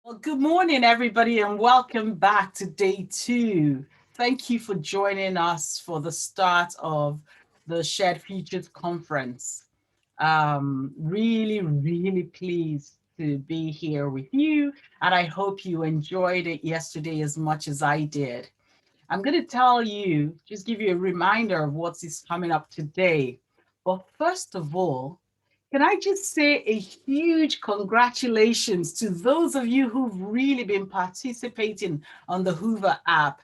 Well, good morning, everybody, and welcome back to day two. Thank you for joining us for the start of the Shared Futures Conference. Really pleased to be here with you, and I hope you enjoyed it yesterday as much as I did. I'm going to tell you, just give you a reminder of what is coming up today. But first of all, can I just say a huge congratulations to those of you who've really been participating on the Hoover app.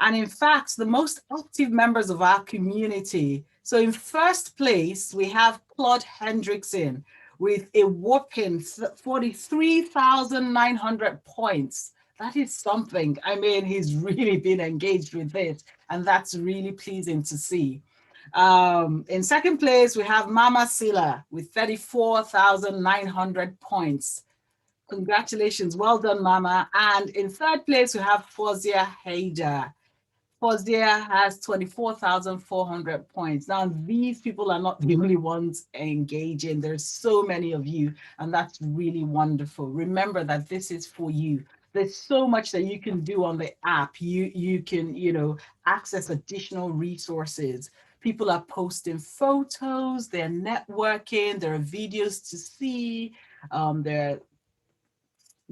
And in fact, the most active members of our community. So in first place, we have Claude Hendrickson with a whopping 43,900 points. That is something. I mean, he's really been engaged with this, and that's really pleasing to see. In second place, we have Mama Silla with 34,900 points. Congratulations. Well done, Mama. And in third place, we have Fozia Haida. Fozia has 24,400 points. Now, these people are not the only ones engaging. There's so many of you, and that's really wonderful. Remember that this is for you. There's so much that you can do on the app. You can, access additional resources. People are posting photos, they're networking, there are videos to see, there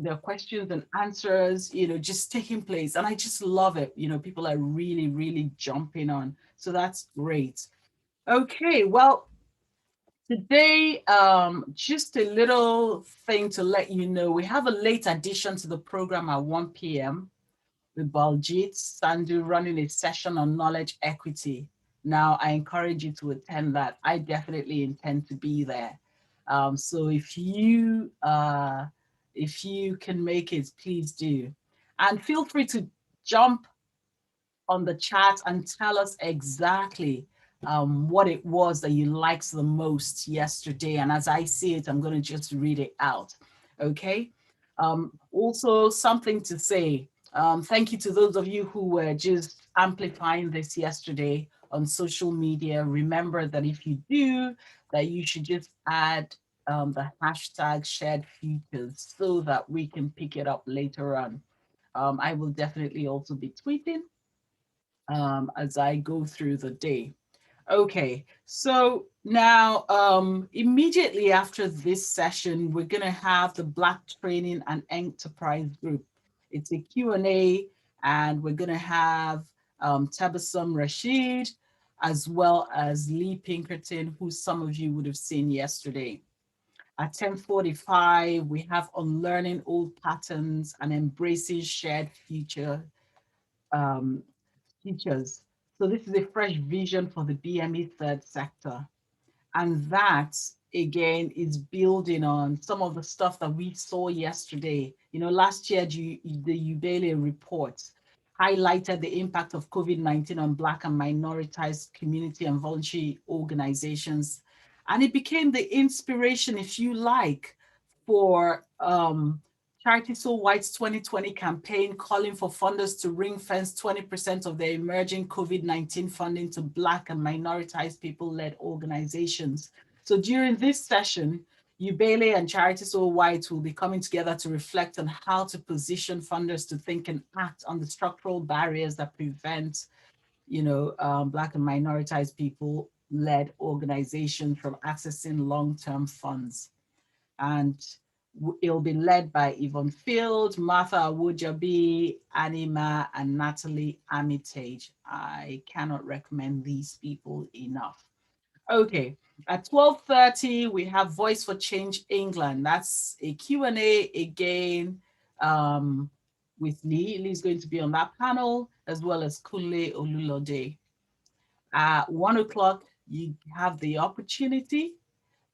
are questions and answers, just taking place. And I just love it. People are really jumping on. So that's great. Okay, well, today, just a little thing to let you know. We have a late addition to the program at 1 p.m. with Baljit Sandhu running a session on knowledge equity. Now, I encourage you to attend that. I definitely intend to be there. So if you can make it, please do. And feel free to jump on the chat and tell us exactly what it was that you liked the most yesterday. And as I see it, I'm going to just read it out. Okay. Also, something to say. Thank you to those of you who were just amplifying this yesterday on social media. Remember that if you do, that you should just add the hashtag shared futures so that we can pick it up later on. I will definitely also be tweeting as I go through the day. Okay, so now immediately after this session, we're going to have the Black Training and Enterprise Group. It's a Q&A, and we're going to have Tabassum Rashid, as well as Lee Pinkerton, who some of you would have seen yesterday. At 10:45, we have Unlearning Old Patterns and Embracing Shared um, Futures. So this is a fresh vision for the BME third sector. And that, again, is building on some of the stuff that we saw yesterday. Last year, the Ubele report highlighted the impact of COVID-19 on Black and minoritized community and voluntary organizations. And it became the inspiration, if you like, for Charity So White's 2020 campaign calling for funders to ring fence 20% of their emerging COVID-19 funding to Black and minoritized people-led organizations. So during this session, Ubele and Charity So White will be coming together to reflect on how to position funders to think and act on the structural barriers that prevent, Black and minoritized people-led organizations from accessing long-term funds. And it'll be led by Yvonne Field, Martha Awujabi, Anima, and Natalie Armitage. I cannot recommend these people enough. Okay, at 12:30, we have Voice for Change England. That's a Q&A again with Lee. Lee's going to be on that panel, as well as Kunle Olulode. At 1 o'clock, you have the opportunity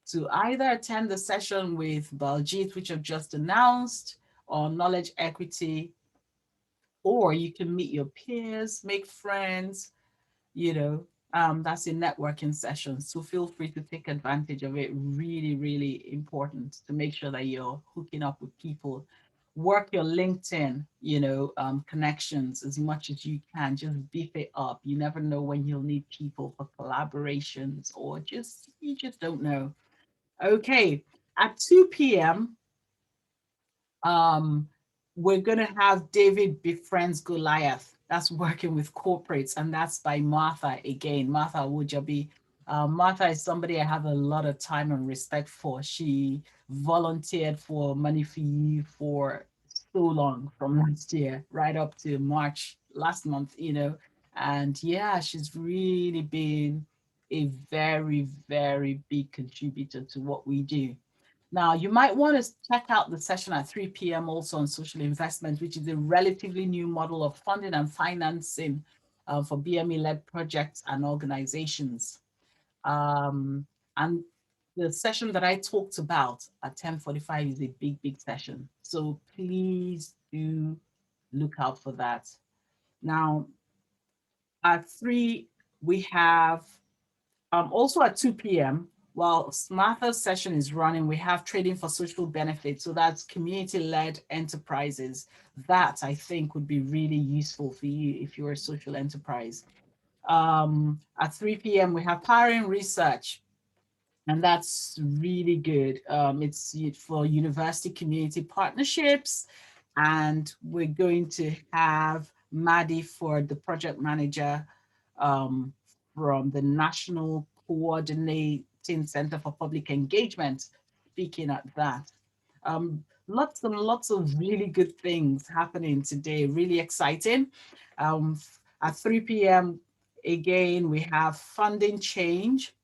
to either attend the session with Baljit, which I've just announced, on knowledge equity, or you can meet your peers, make friends, that's a networking session. So feel free to take advantage of it. Really important to make sure that you're hooking up with people. Work your LinkedIn, connections as much as you can. Just beef it up. You never know when you'll need people for collaborations, or you just don't know. Okay, at 2 p.m., we're going to have David Befriends Goliath. That's working with corporates, and that's by Martha again. Martha Wujabi. Martha is somebody I have a lot of time and respect for. She volunteered for Money for You for so long, from last year right up to March last month, And yeah, she's really been a very, very big contributor to what we do. Now, you might want to check out the session at 3 p.m. also on social investment, which is a relatively new model of funding and financing for BME-led projects and organizations. And the session that I talked about at 10:45 is a big, big session. So please do look out for that. Now, at 3, we have also at 2 p.m., while Martha's session is running, we have trading for social benefit. So that's community-led enterprises. That I think would be really useful for you if you're a social enterprise. At 3 p.m., we have powering research, and that's really good. It's for university community partnerships, and we're going to have Maddie for the project manager um, from the National Coordinating Center for Public Engagement speaking at that. Lots and lots of really good things happening today, really exciting. At 3 p.m., again, we have funding change,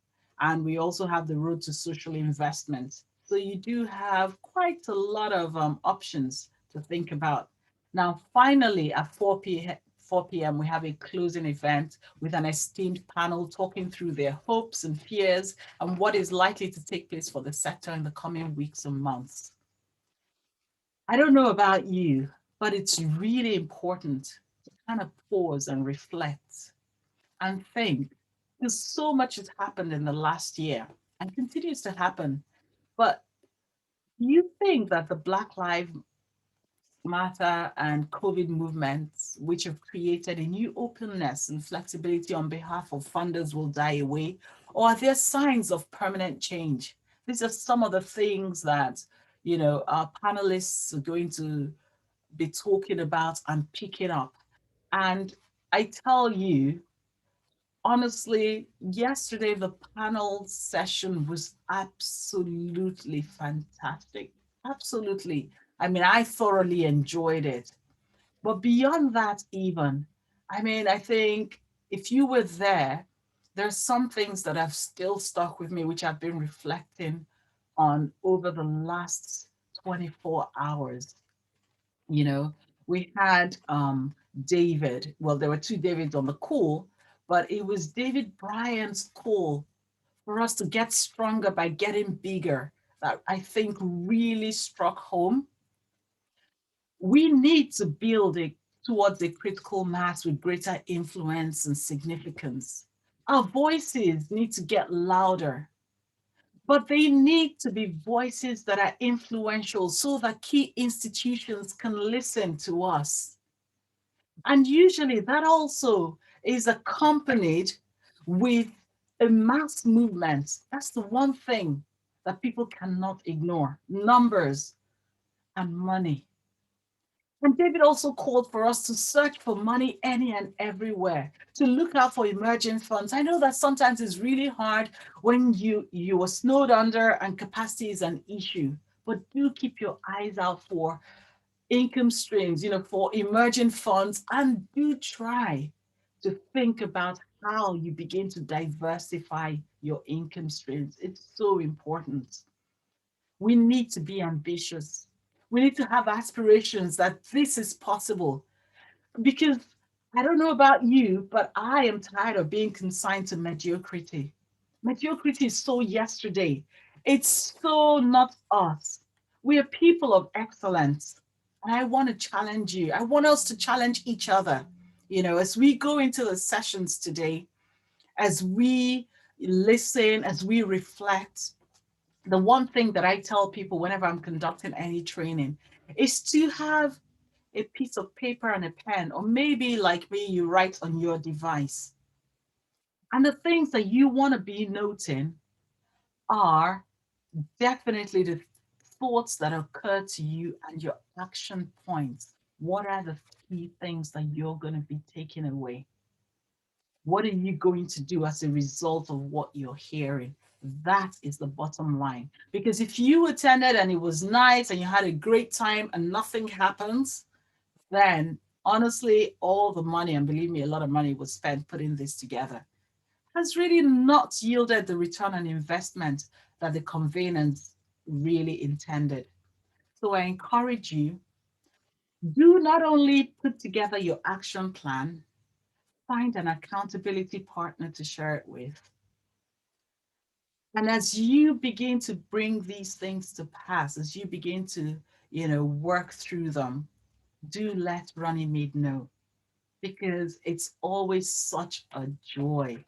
and we also have the road to social investment. So you do have quite a lot of options to think about. Now, finally, at 4 p.m., we have a closing event with an esteemed panel talking through their hopes and fears and what is likely to take place for the sector in the coming weeks and months. I don't know about you, but it's really important to kind of pause and reflect and think. Because so much has happened in the last year and continues to happen. But do you think that the Black Lives Matter and COVID movements, which have created a new openness and flexibility on behalf of funders, will die away? Or are there signs of permanent change? These are some of the things that, our panelists are going to be talking about and picking up. And I tell you, honestly, yesterday the panel session was absolutely fantastic. Absolutely. I mean, I thoroughly enjoyed it. But beyond that, even, I mean, I think if you were there, there's some things that have still stuck with me, which I've been reflecting on over the last 24 hours. You know, we had David. Well, there were two Davids on the call, but it was David Bryan's call for us to get stronger by getting bigger that I think really struck home. We need to build it towards a critical mass with greater influence and significance. Our voices need to get louder, but they need to be voices that are influential so that key institutions can listen to us. And usually that also is accompanied with a mass movement. That's the one thing that people cannot ignore: numbers and money. And David also called for us to search for money any and everywhere, to look out for emerging funds. I know that sometimes it's really hard when you are snowed under and capacity is an issue, but do keep your eyes out for income streams, for emerging funds, and do try to think about how you begin to diversify your income streams. It's so important. We need to be ambitious. We need to have aspirations that this is possible, because I don't know about you, but I am tired of being consigned to mediocrity. Mediocrity is so yesterday. It's so not us. We are people of excellence. And I want to challenge you. I want us to challenge each other, as we go into the sessions today, as we listen, as we reflect. The one thing that I tell people whenever I'm conducting any training is to have a piece of paper and a pen, or maybe like me, you write on your device. And the things that you want to be noting are definitely the thoughts that occur to you and your action points. What are the key things that you're going to be taking away? What are you going to do as a result of what you're hearing? That is the bottom line. Because if you attended and it was nice and you had a great time and nothing happens, then honestly, all the money, and believe me, a lot of money was spent putting this together, has really not yielded the return on investment that the conveners really intended. So I encourage you, do not only put together your action plan, find an accountability partner to share it with. And as you begin to bring these things to pass, as you begin to, work through them, do let Runnymede know, because it's always such a joy,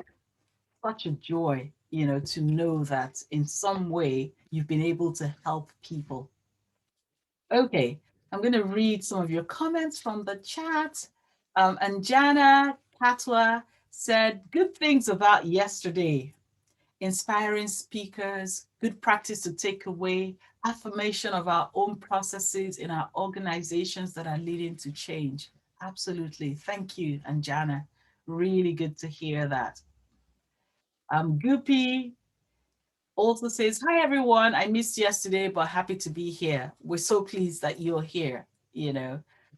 to know that in some way you've been able to help people. Okay, I'm going to read some of your comments from the chat. And Jana Patwa said, good things about yesterday. Inspiring speakers, good practice to take away, affirmation of our own processes in our organizations that are leading to change. Absolutely. Thank you, Anjana. Really good to hear that. Goopy also says, hi, everyone. I missed yesterday, but happy to be here. We're so pleased that you're here,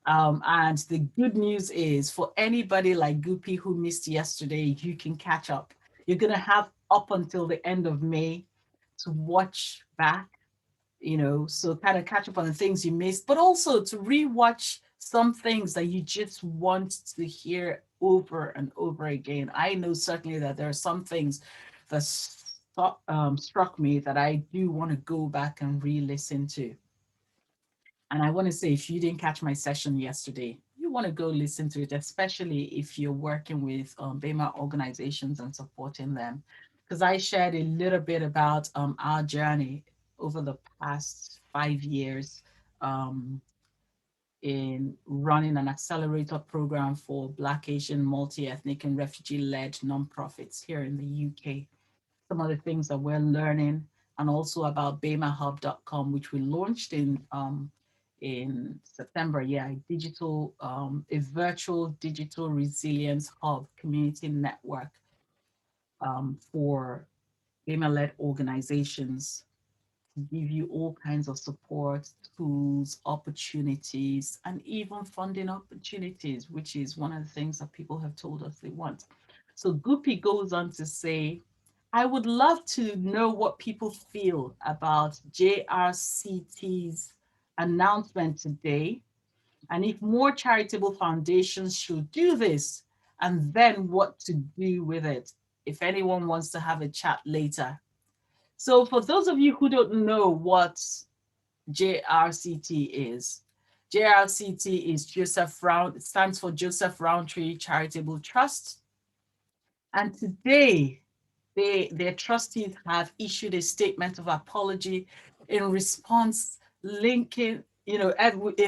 And the good news is for anybody like Goopy who missed yesterday, you can catch up. You're going to have up until the end of May to watch back, so kind of catch up on the things you missed, but also to rewatch some things that you just want to hear over and over again. I know certainly that there are some things that struck me that I do want to go back and re-listen to. And I want to say, if you didn't catch my session yesterday, you want to go listen to it, especially if you're working with BEMA organizations and supporting them. Because I shared a little bit about our journey over the past 5 years in running an accelerator program for Black, Asian, multi-ethnic, and refugee-led nonprofits here in the UK. Some of the things that we're learning, and also about BEMAHub.com, which we launched in September. Yeah, a virtual digital resilience hub community network for BEMA-led organizations, give you all kinds of support, tools, opportunities, and even funding opportunities, which is one of the things that people have told us they want. So Guppy goes on to say, I would love to know what people feel about JRCT's announcement today, and if more charitable foundations should do this, and then what to do with it. If anyone wants to have a chat later. So for those of you who don't know what JRCT is, JRCT is it stands for Joseph Rowntree Charitable Trust. And today, their trustees have issued a statement of apology in response in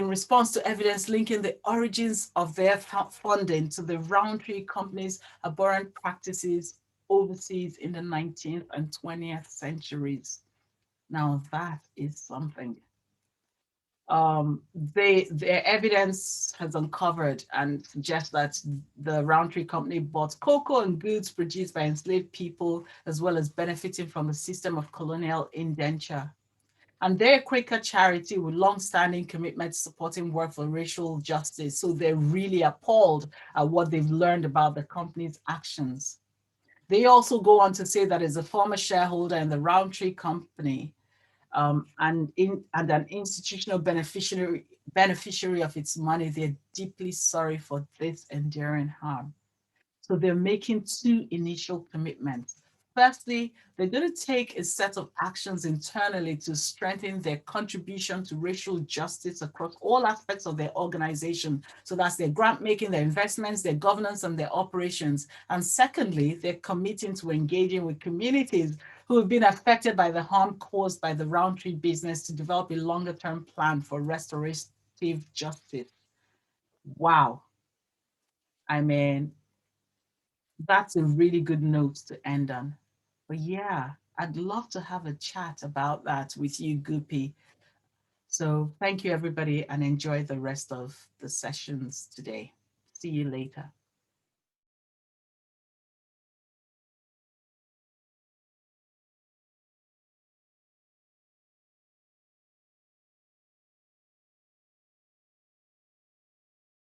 response to evidence linking the origins of their funding to the Rowntree Company's abhorrent practices overseas in the 19th and 20th centuries. Now that is something. Their evidence has uncovered and suggests that the Roundtree Company bought cocoa and goods produced by enslaved people, as well as benefiting from a system of colonial indenture. And they're a Quaker charity with long-standing commitment to supporting work for racial justice. So they're really appalled at what they've learned about the company's actions. They also go on to say that as a former shareholder in the Roundtree Company, and an institutional beneficiary of its money, they're deeply sorry for this enduring harm. So they're making two initial commitments. Firstly, they're going to take a set of actions internally to strengthen their contribution to racial justice across all aspects of their organization. So that's their grant making, their investments, their governance, and their operations. And secondly, they're committing to engaging with communities who have been affected by the harm caused by the Roundtree business to develop a longer-term plan for restorative justice. Wow. I mean, that's a really good note to end on. But yeah, I'd love to have a chat about that with you, Goopy. So thank you, everybody, and enjoy the rest of the sessions today. See you later.